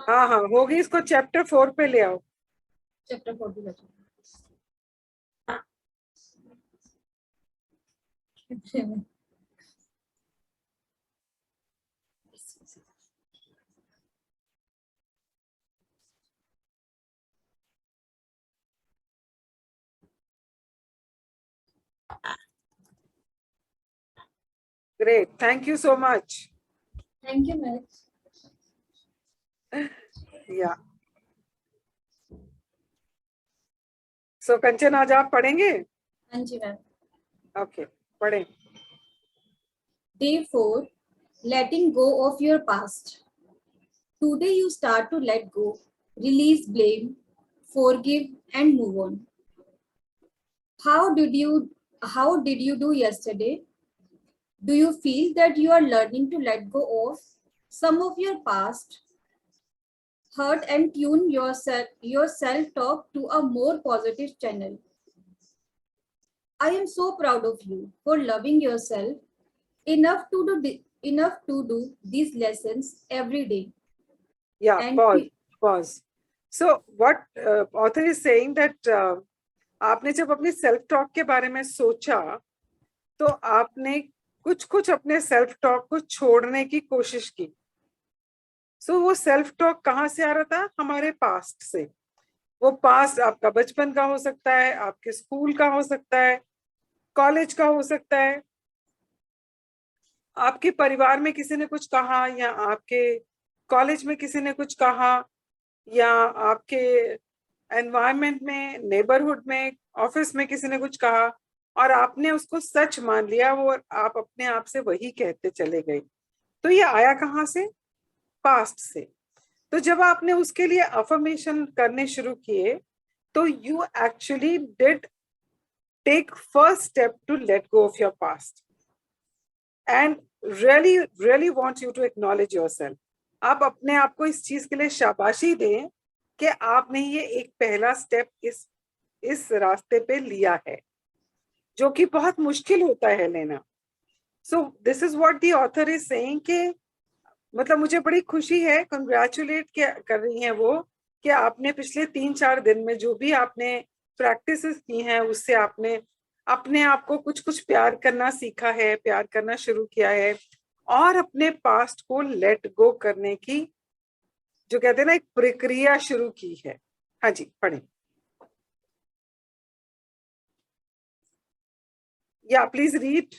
हाँ हाँ होगी, इसको चैप्टर 4 पे ले आओ। चैप्टर 4 भी बचा। Great, thank you so much. Thank you ma'am. या सो कंचन, आज आप पढ़ेंगे? हाँ जी मैम। ओके, पढ़ें। Day 4, letting go of your past. Today you start to let go, release blame, forgive and move on. How did you do yesterday? Do you feel that you are learning to let go of some of your past hurt and tune your self-talk to a more positive channel? I am so proud of you for loving yourself enough to do these lessons every day. Yeah, And pause. So what author is saying that आपने जब अपनी self talk के बारे में सोचा तो आपने कुछ कुछ अपने सेल्फ टॉक को छोड़ने की कोशिश की। सो वो सेल्फ टॉक कहाँ से आ रहा था? हमारे पास्ट से। वो पास्ट आपका बचपन का हो सकता है, आपके स्कूल का हो सकता है, कॉलेज का हो सकता है, आपके परिवार में किसी ने कुछ कहा, या आपके कॉलेज में किसी ने कुछ कहा, या आपके एनवायरनमेंट में, नेबरहुड में, ऑफिस में किसी ने कुछ कहा और आपने उसको सच मान लिया, वो आप अपने आप से वही कहते चले गए। तो ये आया कहाँ से? पास्ट से। तो जब आपने उसके लिए अफर्मेशन करने शुरू किए तो you actually did take first step to let go of your past and really want you to acknowledge yourself. आप अपने आप को इस चीज के लिए शाबाशी दें कि आपने ये एक पहला स्टेप इस रास्ते पे लिया है, जो कि बहुत मुश्किल होता है लेना। सो this is what the author is saying कि मतलब मुझे बड़ी खुशी है, कंग्रेचुलेट कर रही हैं वो, कि आपने पिछले 3-4 दिन में जो भी आपने प्रैक्टिस की हैं उससे आपने अपने आप को कुछ कुछ प्यार करना सीखा है, प्यार करना शुरू किया है और अपने पास्ट को लेट गो करने की, जो कहते हैं ना, एक प्रक्रिया शुरू की है। हाँ जी, पढ़ें। या प्लीज रीड।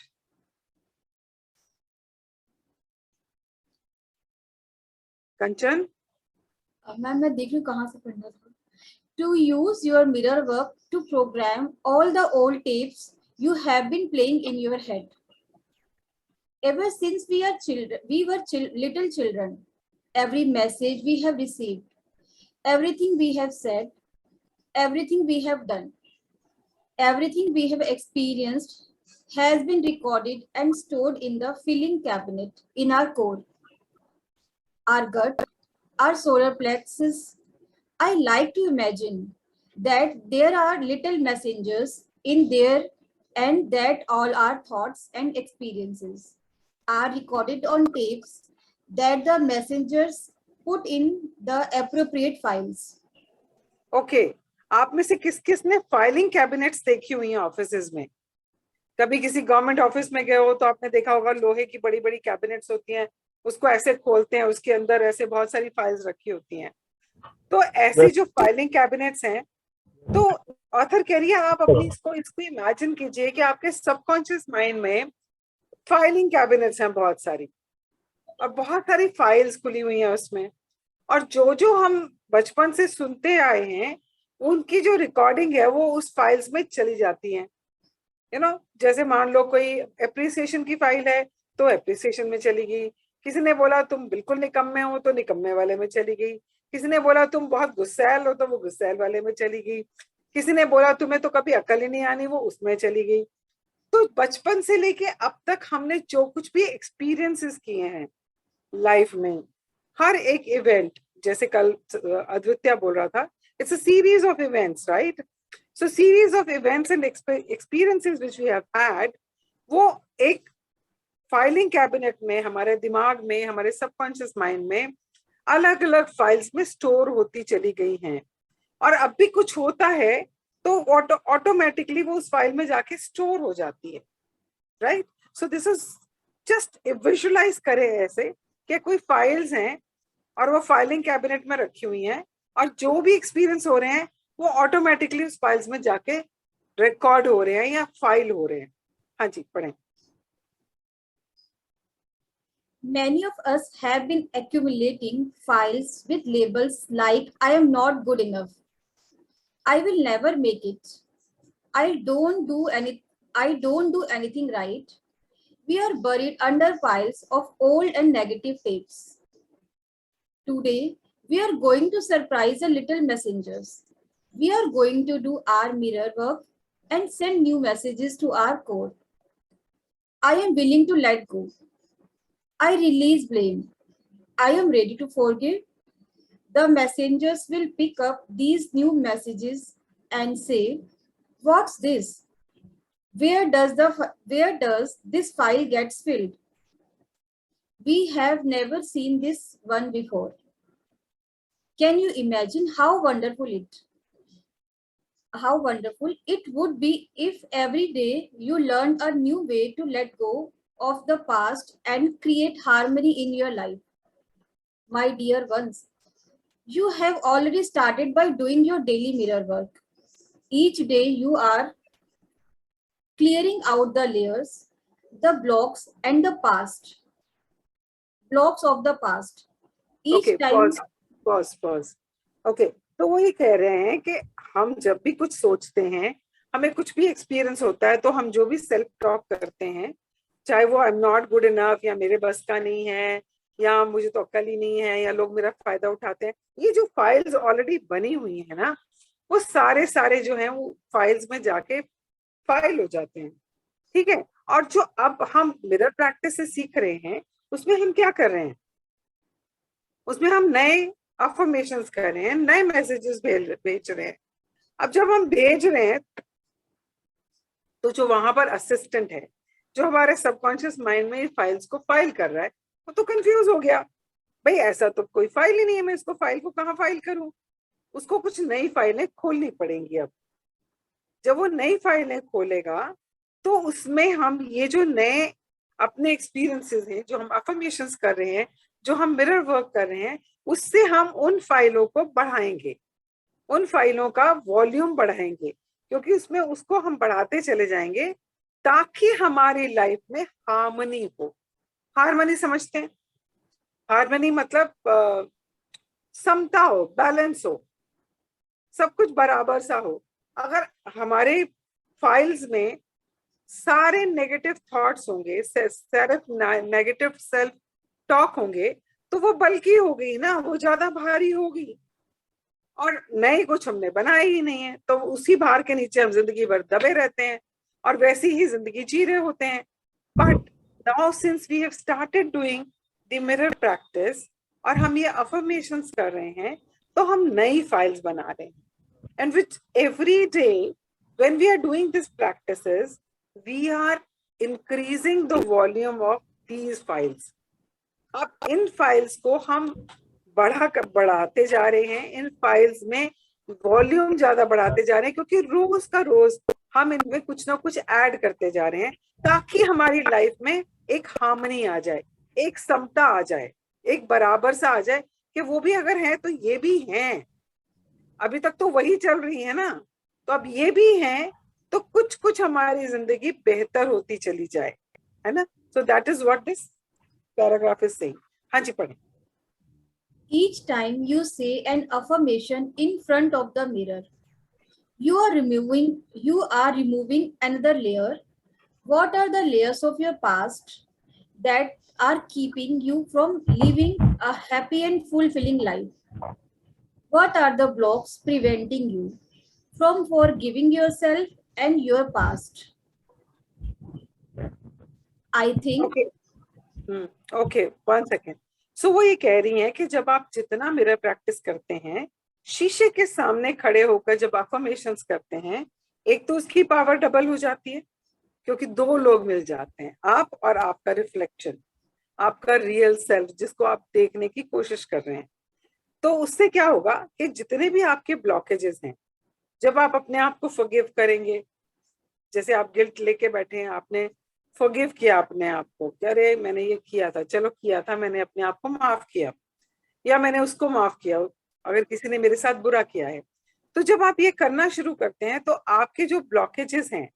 कंचन। मैम मैं देख रही हूँ कहाँ से पढ़ना था। To use your mirror work to program all the old tapes you have been playing in your head. Ever since we were little children, every message we have received, everything we have said, everything we have done, everything we have experienced has been recorded and stored in the filing cabinet in our core, our gut, our solar plexus. I like to imagine that there are little messengers in there and that all our thoughts and experiences are recorded on tapes that the messengers put in the appropriate files. Okay, आप में से किस किस ने filing cabinets देखी हुई हैं offices में? कभी किसी गवर्नमेंट ऑफिस में गए हो तो आपने देखा होगा लोहे की बड़ी बड़ी कैबिनेट्स होती हैं, उसको ऐसे खोलते हैं, उसके अंदर ऐसे बहुत सारी फाइल्स रखी होती हैं। तो ऐसी जो फाइलिंग कैबिनेट्स हैं, तो ऑथर कह रही है आप अपनी इसको इमेजिन कीजिए कि आपके सबकॉन्शियस माइंड में फाइलिंग कैबिनेट्स हैं बहुत सारी, और बहुत सारी फाइल्स खुली हुई हैं उसमें, और जो जो हम बचपन से सुनते आए हैं उनकी जो रिकॉर्डिंग है वो उस फाइल्स में चली जाती है। जैसे मान लो कोई एप्रिसिएशन की फाइल है तो एप्रिसिएशन में चली गई, किसी ने बोला तुम बिल्कुल निकम्मे हो तो निकम्मे वाले में चली गई, किसी ने बोला तुम बहुत गुस्सैल हो तो वो गुस्सैल वाले में चली गई, किसी ने बोला तुम्हें तो कभी अकल ही नहीं आनी, वो उसमें चली गई। तो बचपन से लेके अब तक हमने जो कुछ भी एक्सपीरियंसेस किए हैं लाइफ में, हर एक इवेंट, जैसे कल अद्वित्य बोल रहा था, it's a series of events, right? So series of events and experiences which we have had, वो एक फाइलिंग कैबिनेट में, हमारे दिमाग में, हमारे सबकॉन्शियस माइंड में अलग अलग फाइल्स में स्टोर होती चली गई हैं, और अब भी कुछ होता है तो ऑटोमेटिकली वो उस फाइल में जाके स्टोर हो जाती है, right? So this is just visualise करें ऐसे कि कोई फाइल्स हैं और वो फाइलिंग कैबिनेट में रखी हुई हैं, और जो भी एक्सपीरियंस हो रहे हैं वो ऑटोमेटिकली उस फाइल्स में जाके रिकॉर्ड हो रहे हैं या फाइल हो रहे हैं। हाँ जी, पढ़ें। Many of us have been accumulating files with labels like I am not good enough, I will never make it, I don't do anything right. We are buried under piles of old and negative tapes. Today, we are going to surprise the little messengers. We are going to do our mirror work and send new messages to our code. I am willing to let go. I release blame. I am ready to forgive. The messengers will pick up these new messages and say, "What's this? Where does this file gets filled? We have never seen this one before." Can you imagine how wonderful it would be if every day you learned a new way to let go of the past and create harmony in your life? My dear ones, you have already started by doing your daily mirror work. Each day you are clearing out the layers, the blocks and the past, blocks of the past. Okay, Each time, pause pause pause. Okay, तो वो ये कह रहे हैं कि हम जब भी कुछ सोचते हैं, हमें कुछ भी एक्सपीरियंस होता है, तो हम जो भी सेल्फ टॉक करते हैं, चाहे वो I am not good enough, या मेरे बस का नहीं है, या मुझे तो अक्ल ही नहीं है, या लोग मेरा फायदा उठाते हैं, ये जो फाइल्स ऑलरेडी बनी हुई है ना, वो सारे सारे जो हैं वो फाइल्स में जाके फाइल हो जाते हैं, ठीक है? और जो अब हम मिरर प्रैक्टिस से सीख रहे हैं, उसमें हम क्या कर रहे हैं? उसमें हम नए अफर्मेशंस कर रहे हैं, नए मैसेजेस भेज रहे हैं। अब जब हम भेज रहे हैं तो जो वहां पर असिस्टेंट है, जो हमारे सबकॉन्शियस माइंड में फाइल्स को फाइल कर रहा है, वो तो कंफ्यूज हो गया, भाई ऐसा तो कोई फाइल ही नहीं है, मैं इसको फाइल को कहाँ फाइल करूं? उसको कुछ नई फाइलें खोलनी पड़ेंगी। अब जब वो नई फाइलें खोलेगा तो उसमें हम ये जो नए अपने एक्सपीरियंसेस हैं, जो हम अफर्मेशंस कर रहे हैं, जो हम मिरर वर्क कर रहे हैं, उससे हम उन फाइलों को बढ़ाएंगे, उन फाइलों का वॉल्यूम बढ़ाएंगे, क्योंकि उसमें उसको हम बढ़ाते चले जाएंगे ताकि हमारी लाइफ में हार्मनी हो। हार्मनी समझते हैं? हार्मनी मतलब समता हो, बैलेंस हो, सब कुछ बराबर सा हो। अगर हमारे फाइल्स में सारे नेगेटिव थॉट्स होंगे, सारे नेगेटिव सेल्फ टॉक होंगे, तो वो बल्कि हो गई ना, वो ज्यादा भारी होगी, और नए कुछ हमने बनाया ही नहीं है, तो उसी भार के नीचे हम जिंदगी भर दबे रहते हैं और वैसी ही जिंदगी जी रहे होते हैं। But now since we have started doing the mirror practice, और हम ये अफर्मेशंस कर रहे हैं, तो हम नई फाइल्स बना रहे हैं। And with every day when we are doing this practices, we are increasing the volume of these files. अब इन फाइल्स को हम बढ़ाते जा रहे हैं, इन फाइल्स में वॉल्यूम ज्यादा बढ़ाते जा रहे हैं, क्योंकि रोज का रोज हम इनमें कुछ ना कुछ ऐड करते जा रहे हैं, ताकि हमारी लाइफ में एक हार्मनी आ जाए, एक समता आ जाए, एक बराबर सा आ जाए कि वो भी अगर है तो ये भी हैं। अभी तक तो वही चल रही है ना, तो अब ये भी हैं, तो कुछ कुछ हमारी जिंदगी बेहतर होती चली जाए, है ना? So that is what this paragraph is saying. हाँ जी, पढ़ें। each time you say an affirmation in front of the mirror, you are removing another layer. What are the layers of your past that are keeping you from living a happy and fulfilling life? What are the blocks preventing you from forgiving yourself and your past? I think okay, 1 second. So वो ये कह रही हैं कि जब आप जितना mirror practice करते हैं, शीशे के सामने खड़े होकर जब अफर्मेशंस करते हैं, एक तो उसकी पावर डबल हो जाती है, क्योंकि 2 लोग मिल जाते हैं, आप और आपका रिफ्लेक्शन, आपका रियल सेल्फ, जिसको आप देखने की कोशिश कर रहे हैं। तो उससे क्या होगा कि जितने भी आपके ब्लॉकेजेस हैं, जब आप अपने आप को फॉरगिव करेंगे, जैसे आप गिल्ट लेके बैठे हैं, आपने फॉरगिव किया अपने आप को कि अरे मैंने ये किया था, चलो किया था, मैंने अपने आप को माफ किया, या मैंने उसको माफ किया अगर किसी ने मेरे साथ बुरा किया है। तो जब आप ये करना शुरू करते हैं तो आपके जो ब्लॉकेजेस हैं,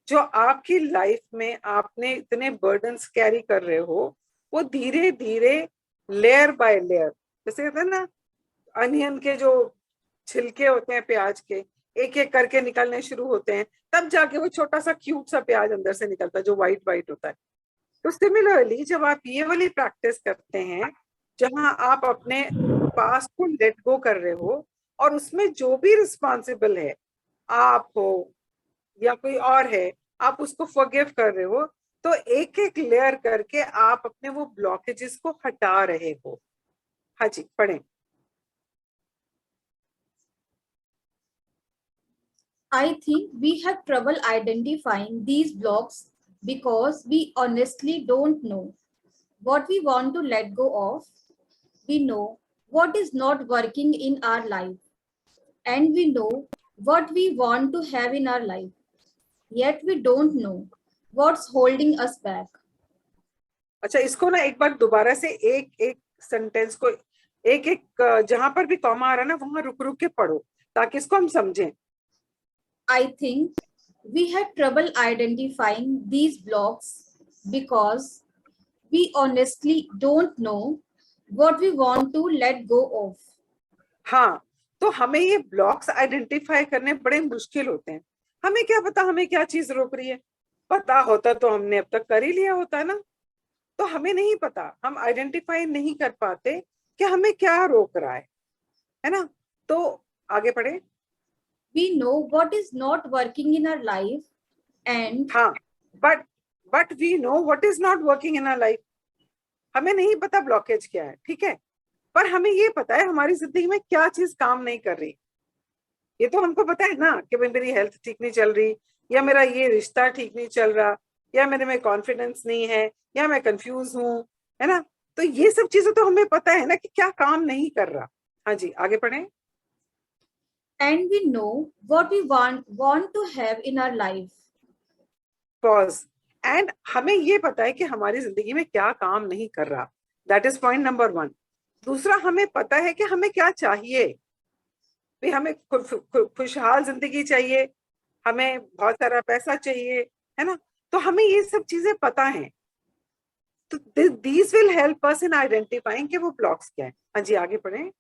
जो आपकी लाइफ में आपने इतने बर्डन्स कैरी कर रहे हो, वो धीरे धीरे लेयर बाय लेयर, जैसे कहते हैं ना अनियन के जो छिलके होते हैं प्याज के, एक एक करके निकलने शुरू होते हैं, तब जाके वो छोटा सा क्यूट सा प्याज अंदर से निकलता है जो व्हाइट व्हाइट होता है। तो सिमिलरली जब आप ये वाली प्रैक्टिस करते हैं, जहां आप अपने पास्ट को लेट गो कर रहे हो और उसमें जो भी रिस्पॉन्सिबल है, आप हो या कोई और है, आप उसको फॉरगिव कर रहे हो, तो एक एक लेयर करके आप अपने वो ब्लॉकेजेस को हटा रहे हो। हाँ जी, पढ़ें। I think we have trouble identifying these blocks because we honestly don't know what we want to let go of. We know what is not working in our life, and we know what we want to have in our life. Yet we don't know what's holding us back. अच्छा, इसको ना एक बार दोबारा से एक एक sentence को एक एक जहां पर भी कॉमा आ रहा है ना वहां रुक रुक के पढ़ो ताकि इसको हम समझें। I think we had trouble identifying these blocks because we honestly don't know what we want to let go of. हाँ, तो हमें ये ब्लॉक्स आइडेंटिफाई करने बड़े मुश्किल होते हैं। हमें क्या पता हमें क्या चीज रोक रही है, पता होता तो हमने अब तक कर ही लिया होता है ना। तो हमें नहीं पता, हम आइडेंटिफाई नहीं कर पाते कि हमें क्या रोक रहा है ना। तो आगे पढ़े। We know what is not working in our life and हाँ, but we know what is not working in our life. हमें नहीं पता ब्लॉकेज क्या है, ठीक है, पर हमें ये पता है हमारी जिंदगी में क्या चीज काम नहीं कर रही। ये तो हमको पता है ना कि भाई मेरी हेल्थ ठीक नहीं चल रही, या मेरा ये रिश्ता ठीक नहीं चल रहा, या मेरे में कॉन्फिडेंस नहीं है, या मैं कंफ्यूज हूँ, है ना। तो ये सब चीजें तो हमें पता है ना कि क्या काम नहीं कर रहा। हाँ जी, आगे पढ़ें। we know what we want to have in our life. Pause. And हमें ये पता है कि हमारी जिंदगी में क्या काम नहीं कर रहा। That is point number 1। दूसरा, हमें पता है कि हमें क्या चाहिए। भी हमें खुशहाल जिंदगी चाहिए, हमें बहुत सारा पैसा चाहिए, है ना। तो हमें ये सब चीजें पता है। तो these will help us in identifying कि वो ब्लॉक्स क्या है। हाँ जी, आगे पढ़ें।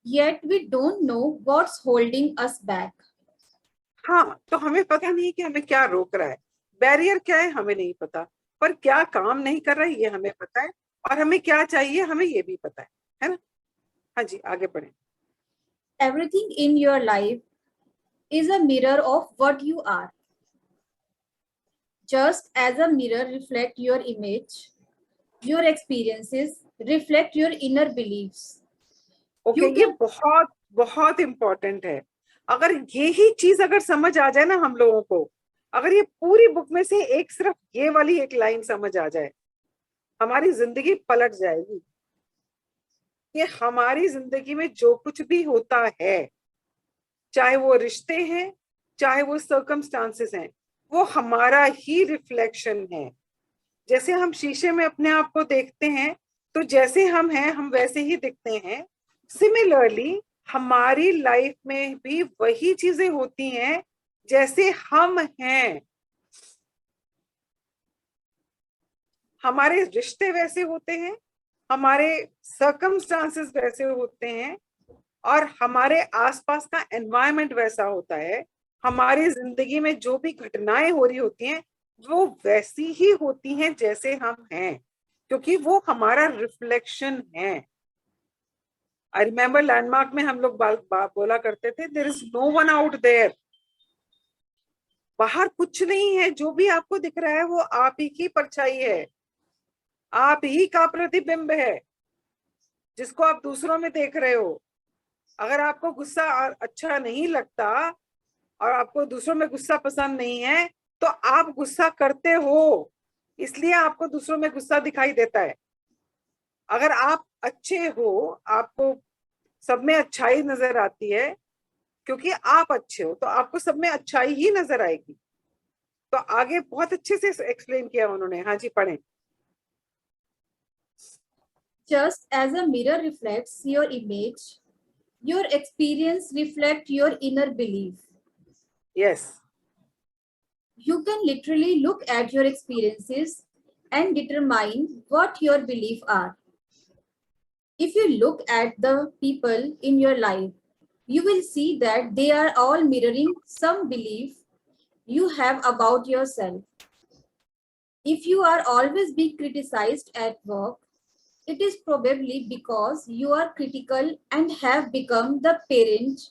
Yet we don't know what's holding us back. हाँ, तो हमें पता नहीं कि हमें क्या रोक रहा है, बैरियर क्या है हमें नहीं पता, पर क्या काम नहीं कर रहा है ये हमें पता है, और हमें क्या चाहिए हमें ये भी पता है ना। हाँ जी, आगे पढ़ें। Everything in your life is a mirror of what you are. Just as a mirror reflects your image, your experiences reflect your inner beliefs. Okay, You ये can बहुत बहुत इंपॉर्टेंट है। अगर यही चीज अगर समझ आ जाए ना हम लोगों को, अगर ये पूरी बुक में से एक सिर्फ ये वाली एक लाइन समझ आ जाए, हमारी जिंदगी पलट जाएगी। कि हमारी जिंदगी में जो कुछ भी होता है, चाहे वो रिश्ते हैं, चाहे वो सर्कमस्टांसेस हैं, वो हमारा ही रिफ्लेक्शन है। जैसे हम शीशे में अपने आप को देखते हैं, तो जैसे हम हैं हम वैसे ही दिखते हैं। सिमिलरली हमारी लाइफ में भी वही चीजें होती हैं जैसे हम हैं। हमारे रिश्ते वैसे होते हैं, हमारे सर्कमस्टांसेस वैसे होते हैं, और हमारे आसपास का एनवायरनमेंट वैसा होता है। हमारी जिंदगी में जो भी घटनाएं हो रही होती हैं वो वैसी ही होती हैं जैसे हम हैं, क्योंकि वो हमारा रिफ्लेक्शन है। आई रिमेम्बर लैंडमार्क में हम लोग बोला करते थे, there is no one out there. बाहर कुछ नहीं है, जो भी आपको दिख रहा है वो आप ही की परछाई है, आप ही का प्रतिबिंब है जिसको आप दूसरों में देख रहे हो। अगर आपको गुस्सा अच्छा नहीं लगता और आपको दूसरों में गुस्सा पसंद नहीं है, तो आप गुस्सा करते हो, इसलिए आपको दूसरों में गुस्सा दिखाई देता है। अगर आप अच्छे हो, आपको सब में अच्छाई नजर आती है, क्योंकि आप अच्छे हो तो आपको सब में अच्छाई ही नजर आएगी। तो आगे बहुत अच्छे से एक्सप्लेन किया उन्होंने। हाँ जी, पढ़ें। Just as a mirror reflects your image, your experience reflects your inner belief. Yes. You can literally look at your experiences and determine what your beliefs are. If you look at the people in your life, you will see that they are all mirroring some belief you have about yourself. If you are always being criticized at work, it is probably because you are critical and have become the parent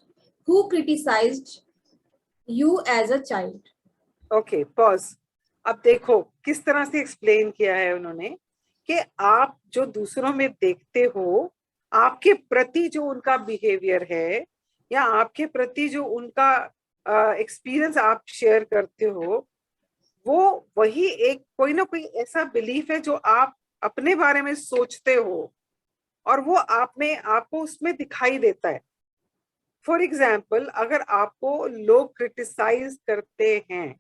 who criticized you as a child. Okay, pause. अब देखो किस तरह से explain किया है उन्होंने कि आप जो दूसरों में देखते हो, आपके प्रति जो उनका बिहेवियर है या आपके प्रति जो उनका एक्सपीरियंस आप शेयर करते हो, वो वही एक कोई ना कोई ऐसा बिलीफ है जो आप अपने बारे में सोचते हो, और वो आप में आपको उसमें दिखाई देता है। फॉर एग्जाम्पल, अगर आपको लोग क्रिटिसाइज करते हैं,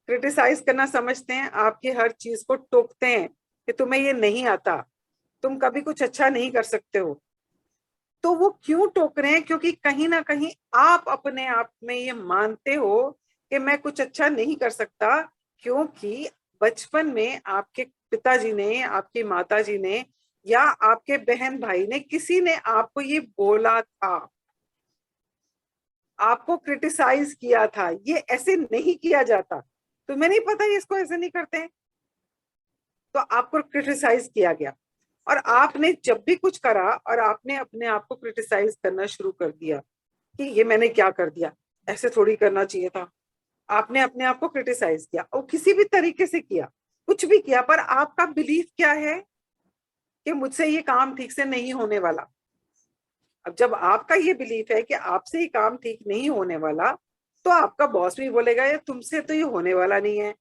क्रिटिसाइज करना समझते हैं, आपकी हर चीज को टोकते हैं कि तुम्हें ये नहीं आता, तुम कभी कुछ अच्छा नहीं कर सकते हो, तो वो क्यों टोक रहे हैं? क्योंकि कहीं ना कहीं आप अपने आप में ये मानते हो कि मैं कुछ अच्छा नहीं कर सकता, क्योंकि बचपन में आपके पिताजी ने, आपकी माताजी ने या आपके बहन भाई ने, किसी ने आपको ये बोला था, आपको क्रिटिसाइज किया था, ये ऐसे नहीं किया जाता, तुम्हें नहीं पता ये इसको ऐसे नहीं करते हैं, तो आपको क्रिटिसाइज किया गया। और आपने जब भी कुछ करा और आपने अपने आप को क्रिटिसाइज करना शुरू कर दिया कि ये मैंने क्या कर दिया, ऐसे थोड़ी करना चाहिए था, आपने अपने आप को क्रिटिसाइज किया, और किसी भी तरीके से किया, कुछ भी किया, पर आपका बिलीफ क्या है कि मुझसे ये काम ठीक से नहीं होने वाला। अब जब आपका ये बिलीफ है कि आपसे ये काम ठीक नहीं होने वाला, तो आपका बॉस भी बोलेगा ये तुमसे तो ये होने वाला नहीं है,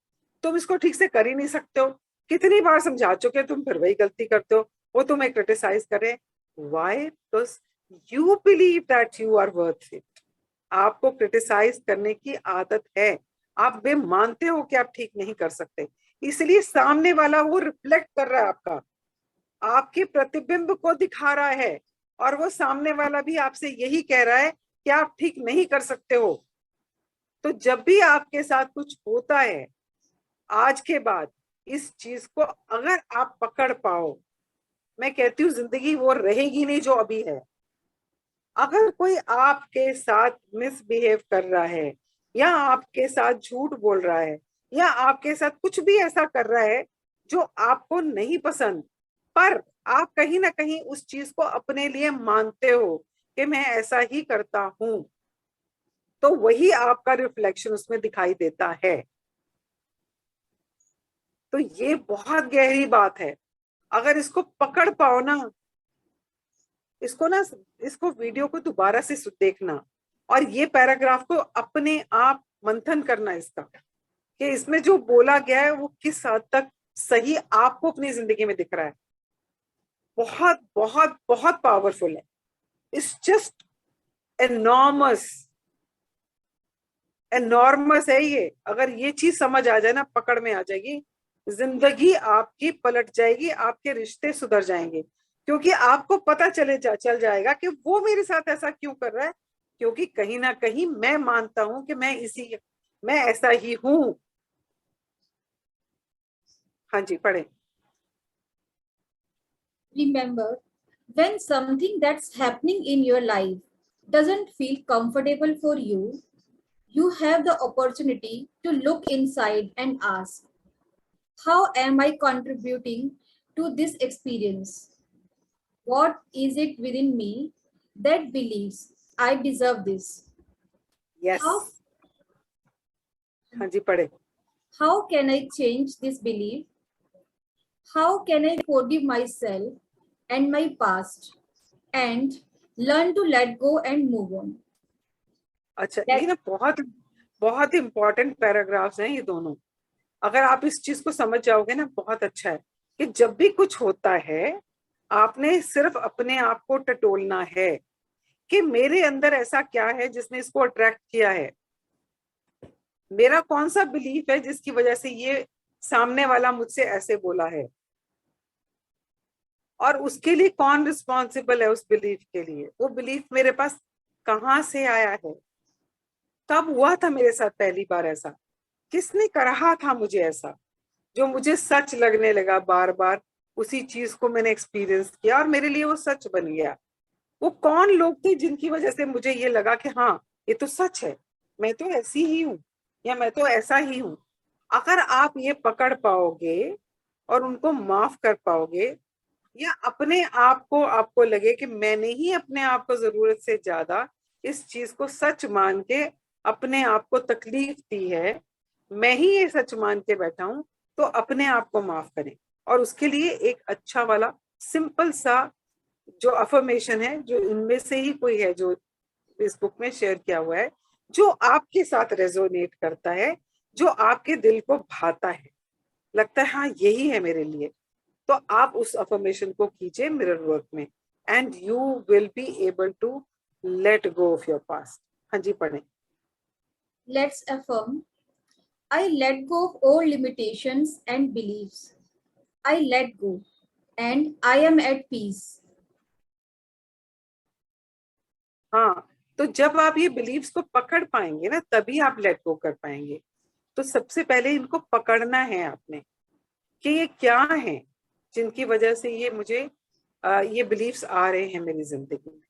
तुम इसको ठीक से कर ही नहीं सकते हो, कितनी बार समझा चुके तुम फिर वही गलती करते हो, वो तुम्हें क्रिटिसाइज करे। Why? Because you believe that you are worth it. आपको क्रिटिसाइज करने की आदत है, आप वे मानते हो कि आप ठीक नहीं कर सकते, इसलिए सामने वाला वो रिफ्लेक्ट कर रहा है आपका, आपके प्रतिबिंब को दिखा रहा है, और वो सामने वाला भी आपसे यही कह रहा है कि आप ठीक नहीं कर सकते हो। तो जब भी आपके साथ कुछ होता है आज के बाद, इस चीज को अगर आप पकड़ पाओ, मैं कहती हूँ जिंदगी वो रहेगी नहीं जो अभी है। अगर कोई आपके साथ मिसबिहेव कर रहा है, या आपके साथ झूठ बोल रहा है, या आपके साथ कुछ भी ऐसा कर रहा है जो आपको नहीं पसंद, पर आप कहीं ना कहीं उस चीज को अपने लिए मानते हो कि मैं ऐसा ही करता हूं, तो वही आपका रिफ्लेक्शन उसमें दिखाई देता है। तो ये बहुत गहरी बात है, अगर इसको पकड़ पाओ ना, इसको ना, इसको वीडियो को दोबारा से देखना, और ये पैराग्राफ को अपने आप मंथन करना इसका, कि इसमें जो बोला गया है वो किस हद तक सही आपको अपनी जिंदगी में दिख रहा है। बहुत बहुत बहुत पावरफुल है। इट्स जस्ट एनॉर्मस, एनॉर्मस है ये। अगर ये चीज समझ आ जाए ना, पकड़ में आ जाएगी, जिंदगी आपकी पलट जाएगी, आपके रिश्ते सुधर जाएंगे, क्योंकि आपको पता चल जाएगा कि वो मेरे साथ ऐसा क्यों कर रहा है, क्योंकि कहीं ना कहीं मैं मानता हूं कि मैं ऐसा ही हूं। हाँ जी, पढ़े। Remember, when something that's happening in your life doesn't feel comfortable for you, you have the opportunity to look inside and ask, how am I contributing to this experience? What is it within me that believes I deserve this? Yes. How, हाँ जी, पढ़े। how can I change this belief? How can I forgive myself and my past and learn to let go and move on? अच्छा, That ये ना बहुत बहुत important paragraphs हैं ये दोनों। अगर आप इस चीज को समझ जाओगे ना, बहुत अच्छा है कि जब भी कुछ होता है आपने सिर्फ अपने आप को टटोलना है कि मेरे अंदर ऐसा क्या है जिसने इसको अट्रैक्ट किया है, मेरा कौन सा बिलीफ है जिसकी वजह से ये सामने वाला मुझसे ऐसे बोला है, और उसके लिए कौन रिस्पॉन्सिबल है उस बिलीफ के लिए। वो बिलीफ मेरे पास कहाँ से आया है, कब हुआ था मेरे साथ पहली बार ऐसा, किसने कहा था मुझे ऐसा, जो मुझे सच लगने लगा बार बार, उसी चीज को मैंने एक्सपीरियंस किया और मेरे लिए वो सच बन गया। वो कौन लोग थे जिनकी वजह से मुझे ये लगा कि हाँ ये तो सच है, मैं तो ऐसी ही हूँ या मैं तो ऐसा ही हूँ। अगर आप ये पकड़ पाओगे और उनको माफ कर पाओगे, या अपने आप को आपको लगे कि मैंने ही अपने आप को जरूरत से ज्यादा इस चीज को सच मान के अपने आप को तकलीफ दी है, मैं ही ये सच मान के बैठा हूं, तो अपने आप को माफ करें। और उसके लिए एक अच्छा वाला सिंपल सा जो अफर्मेशन है, जो इनमें से ही कोई है जो इस बुक में शेयर किया हुआ है, जो आपके साथ रेजोनेट करता है, जो आपके दिल को भाता है, लगता है हाँ यही है मेरे लिए, तो आप उस अफर्मेशन को कीजिए मिरर वर्क में, and you will be able to let go of your past. हाँ जी, पढ़ें। Let's affirm. I let go of all limitations and beliefs. I let go and I am at peace. हाँ, तो जब आप ये beliefs को पकड़ पाएंगे ना, तभी आप लेट गो कर पाएंगे। तो सबसे पहले इनको पकड़ना है आपने कि ये क्या है जिनकी वजह से ये मुझे ये बिलीव्स आ रहे हैं मेरी जिंदगी में,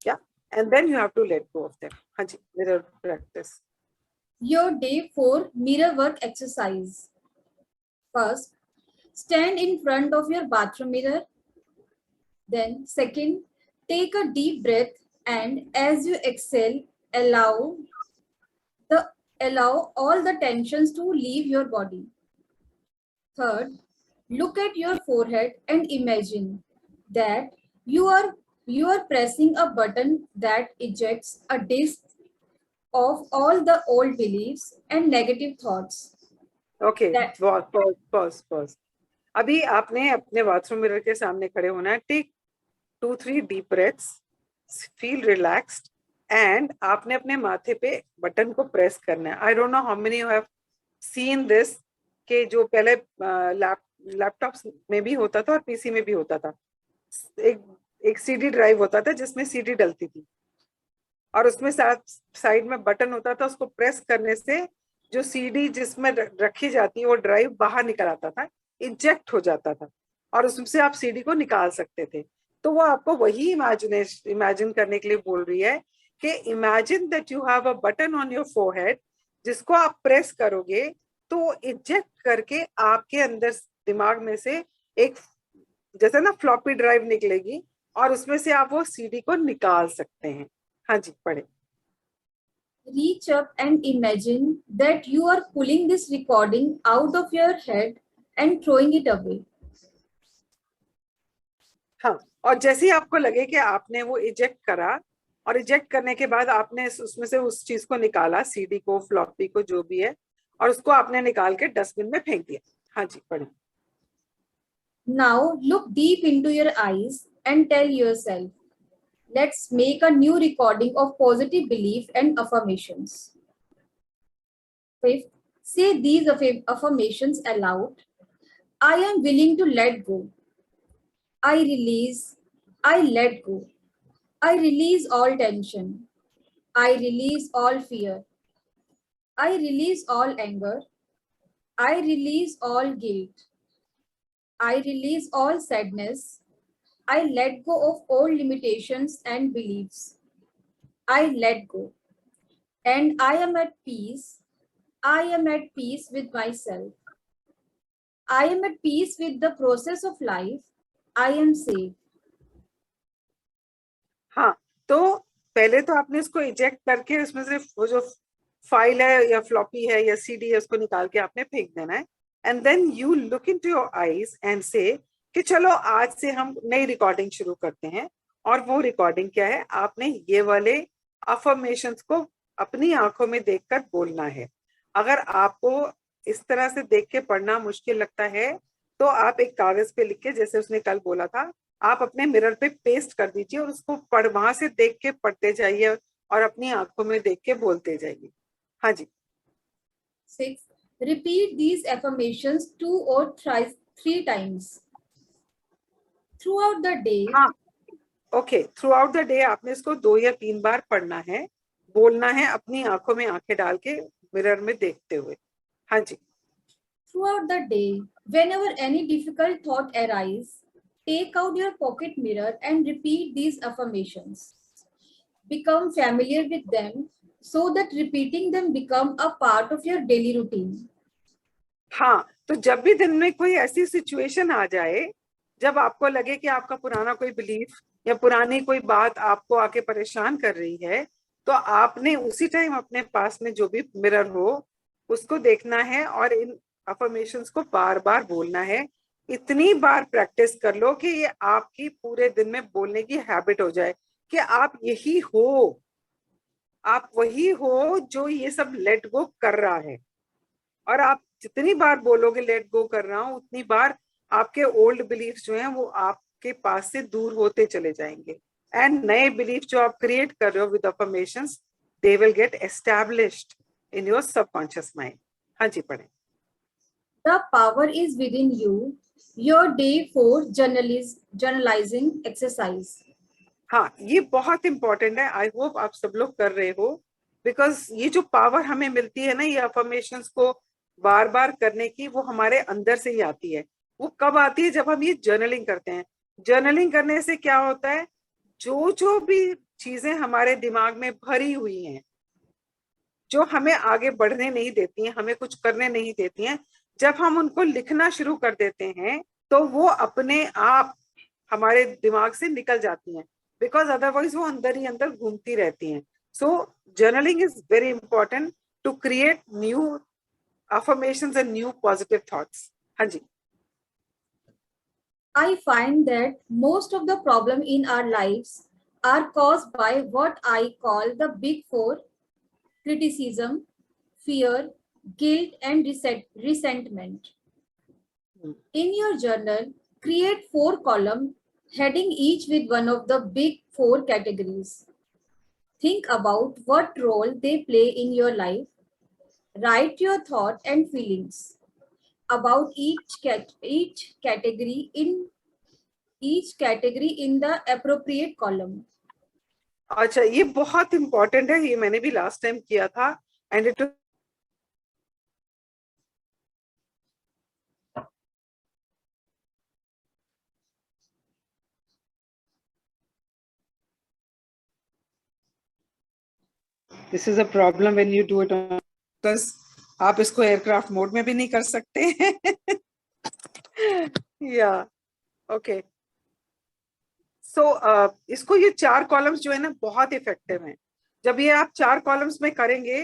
क्या, and then you have to let go of them. हाँ जी, mirror practice. Your day 4 mirror work exercise. First, stand in front of your bathroom mirror. Then, second, take a deep breath and as you exhale, allow allow all the tensions to leave your body. Third, look at your forehead and imagine that you are pressing a button that ejects a disc of all the old beliefs and negative thoughts. Okay, That pause pause pause. अभी आपने अपने bathroom mirror के सामने खड़े होना है। Take 2-3 deep breaths, feel relaxed, and आपने अपने माथे पे बटन को प्रेस करना है। I don't know how many you have seen this, कि जो पहले लैपटॉप्स में भी होता था और पीसी में भी होता था, एक एक सीडी ड्राइव होता था जिसमें सीडी डलती थी, और उसमें साइड में बटन होता था, उसको प्रेस करने से जो सीडी जिसमें रखी जाती है वो ड्राइव बाहर निकल आता था, इंजेक्ट हो जाता था, और उससे आप सीडी को निकाल सकते थे। तो वो आपको वही इमेजिन करने के लिए बोल रही है कि imagine that you have a button on your forehead, जिसको आप प्रेस करोगे तो इंजेक्ट करके आपके अंदर दिमाग में से एक, जैसे ना फ्लॉपी ड्राइव निकलेगी, और उसमें से आप वो सीडी को निकाल सकते हैं। हाँ जी, पढ़े। reach up and imagine that you are pulling this recording out of your head and throwing it away. हाँ, और जैसे ही आपको लगे कि आपने वो इजेक्ट करा, और इजेक्ट करने के बाद आपने उसमें से उस चीज को निकाला, सीडी को, फ्लॉपी को, जो भी है, और उसको आपने निकाल के डस्टबिन में फेंक दिया। हाँ जी, पढ़े। Now look deep into your eyes and tell yourself, let's make a new recording of positive belief and affirmations. Fifth, say these affirmations aloud. I am willing to let go. I release. I let go. I release all tension. I release all fear. I release all anger. I release all guilt. I release all sadness. I let go of all limitations and beliefs. I let go. And I am at peace. I am at peace with myself. I am at peace with the process of life. I am safe. हाँ, तो पहले तो आपने इसको eject करके उसमें से वो जो फाइल है या फ्लॉपी है या सीडी है उसको निकाल के आपने फेंक देना है, and then you look into your eyes and say कि चलो आज से हम नई रिकॉर्डिंग शुरू करते हैं। और वो रिकॉर्डिंग क्या है, आपने ये वाले अफर्मेशंस को अपनी आंखों में देखकर बोलना है। अगर आपको इस तरह से देख के पढ़ना मुश्किल लगता है तो आप एक कागज पे लिख के, जैसे उसने कल बोला था, आप अपने मिरर पे पेस्ट कर दीजिए और उसको वहां से देख के पढ़ते जाइए और अपनी आंखों में देख के बोलते जाइए। हाँ जी। 6. Repeat these affirmations 2 or 3 times throughout the day. हाँ, okay, through out the day आपने इसको 2 या 3 बार पढ़ना है, बोलना है, अपनी आंखों में आंखें डाल के मिरर में देखते हुए। हाँ जी। Throughout the day, whenever any difficult thought arises, take out your pocket mirror and repeat these affirmations. Become familiar with them so that repeating them become a part of your daily routine. हाँ, तो जब भी दिन में कोई ऐसी situation आ जाए जब आपको लगे कि आपका पुराना कोई बिलीफ या पुरानी कोई बात आपको आके परेशान कर रही है, तो आपने उसी टाइम अपने पास में जो भी मिरर हो उसको देखना है और इन अफर्मेशंस को बार बार बोलना है। इतनी बार प्रैक्टिस कर लो कि ये आपकी पूरे दिन में बोलने की हैबिट हो जाए कि आप यही हो, आप वही हो जो ये सब लेट गो कर रहा है। और आप जितनी बार बोलोगे लेट गो कर रहा हूं, उतनी बार आपके ओल्ड बिलीफ्स जो हैं वो आपके पास से दूर होते चले जाएंगे एंड नए बिलीफ जो आप क्रिएट कर रहे हो with affirmations, they will get established in your subconscious mind. हाँ जी, पढ़ें। The power is within you. Your day 4 journalizing exercise. हाँ, ये बहुत इंपॉर्टेंट है, आई होप आप सब लोग कर रहे हो, बिकॉज ये जो पावर हमें मिलती है ना ये अफर्मेशंस को बार बार करने की, वो हमारे अंदर से ही आती है। वो कब आती है? जब हम ये जर्नलिंग करते हैं। जर्नलिंग करने से क्या होता है, जो जो भी चीजें हमारे दिमाग में भरी हुई हैं, जो हमें आगे बढ़ने नहीं देती हैं, हमें कुछ करने नहीं देती हैं, जब हम उनको लिखना शुरू कर देते हैं तो वो अपने आप हमारे दिमाग से निकल जाती हैं, बिकॉज अदरवाइज वो अंदर ही अंदर घूमती रहती हैं। So journaling is very important to create new affirmations and new positive thoughts. हाँ जी। I find that most of the problem in our lives are caused by what I call the big 4: criticism, fear, guilt, and resentment. In your journal, create 4 columns, heading each with one of the big 4 categories. Think about what role they play in your life. Write your thoughts and feelings about each category in the appropriate column. अच्छा, ये बहुत important है, ये मैंने भी last time किया था and it this is a problem when you do it on, because आप इसको एयरक्राफ्ट मोड में भी नहीं कर सकते या ओके। सो इसको ये 4 कॉलम्स जो है ना बहुत इफेक्टिव हैं। जब ये आप 4 कॉलम्स में करेंगे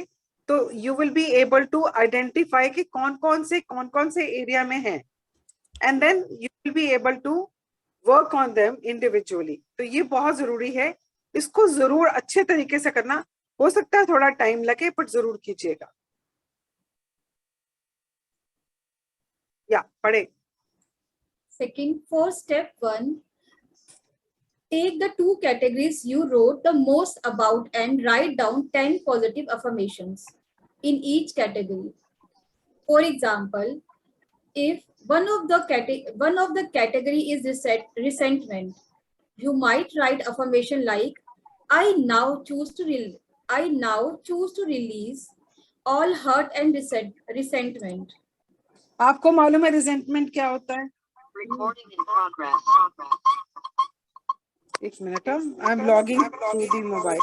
तो you will be able to identify कि कौन कौन से एरिया में है, and then you will be able to work on them individually. तो ये बहुत जरूरी है, इसको जरूर अच्छे तरीके से करना। हो सकता है थोड़ा टाइम लगे बट जरूर कीजिएगा। या पढ़े। Second, for step 1, take the 2 categories you wrote the most about and write down 10 positive affirmations in each category. For example, if one of the category is resentment, you might write affirmation like, I now choose to release all hurt and resentment. आपको मालूम है resentment क्या होता है? Recording in progress. एक minute, I am logging to the mobile.